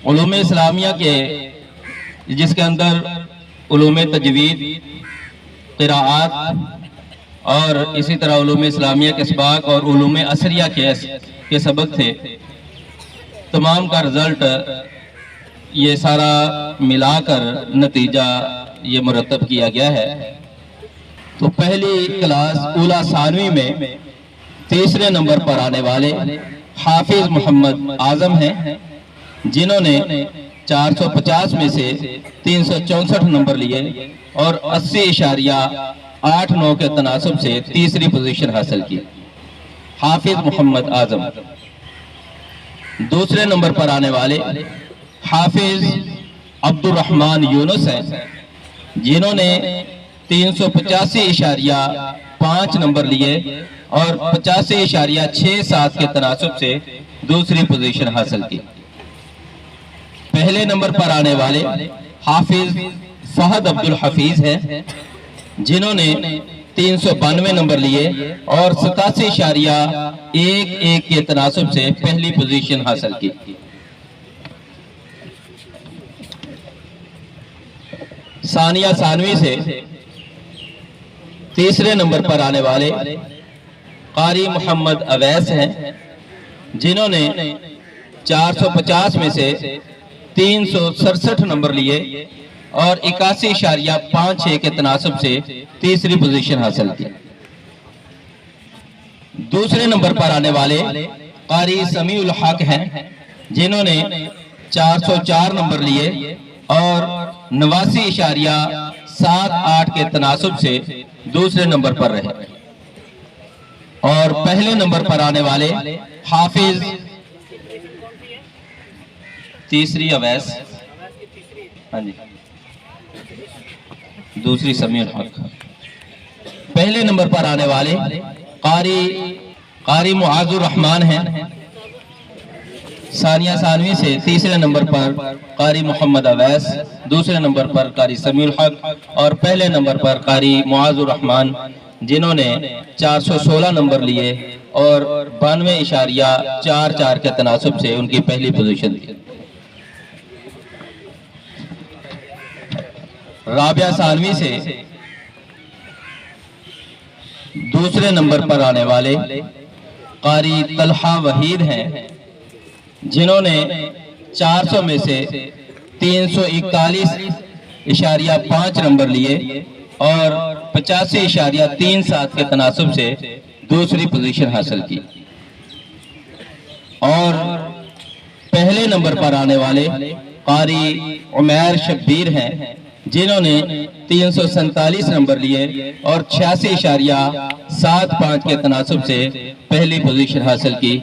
علوم اسلامیہ کے جس کے اندر علوم تجوید، قراءات اور اسی طرح علوم اسلامیہ کے اسباق اور علوم عصریہ کے سبق تھے، تمام کا رزلٹ یہ سارا ملا کر نتیجہ یہ مرتب کیا گیا ہے۔ تو پہلی کلاس اولا ثانوی میں تیسرے نمبر پر آنے والے حافظ محمد اعظم ہیں، جنہوں نے 450 میں سے 364 نمبر لیے اور 80.89 کے تناسب سے تیسری پوزیشن حاصل کی۔ حافظ محمد اعظم۔ دوسرے نمبر پر آنے والے حافظ عبد الرحمن یونس ہیں، جنہوں نے 385.5 نمبر لیے اور 85.67 کے تناسب سے دوسری پوزیشن حاصل کی۔ پہلے نمبر پر آنے والے حافظ فہد عبد الحفیظ ہیں، جنہوں نے 392 نمبر لیے اور 87.11 کے تناسب سے پہلی پوزیشن حاصل کی۔ ثانیہ ثانوی سے تیسرے نمبر پر آنے والے قاری محمد اویس ہیں، جنہوں نے 450 میں سے 367 نمبر لیے اور 81.56 کے تناسب سے تیسری پوزیشن حاصل کی۔ دوسرے نمبر پر آنے والے قاری سمیع الحق ہیں، جنہوں نے 404 نمبر لیے اور 89.78 کے تناسب سے دوسرے نمبر پر رہے۔ اور پہلے نمبر پر آنے والے حافظ تیسری اویس، ہاں جی، دوسری سمیع الحق۔ پہلے نمبر پر آنے والے قاری معاذ الرحمن ہیں۔ ثانیہ ثانوی سے تیسرے نمبر پر قاری محمد اویس، دوسرے نمبر پر قاری سمیع الحق اور پہلے نمبر پر قاری معاذ الرحمن، جنہوں نے 416 نمبر لیے اور 92.44 کے تناسب سے ان کی پہلی پوزیشن تھی۔ رابعہ ثانوی سے دوسرے نمبر پر آنے والے قاری طلحہ وحید ہیں، جنہوں نے 400 میں سے 341.5 نمبر لیے اور 85.37 کے تناسب سے دوسری پوزیشن حاصل کی۔ اور پہلے نمبر پر آنے والے قاری عمیر شبیر ہیں، جنہوں نے 347 نمبر لیے اور 86.75 کے تناسب سے پہلی پوزیشن حاصل کی۔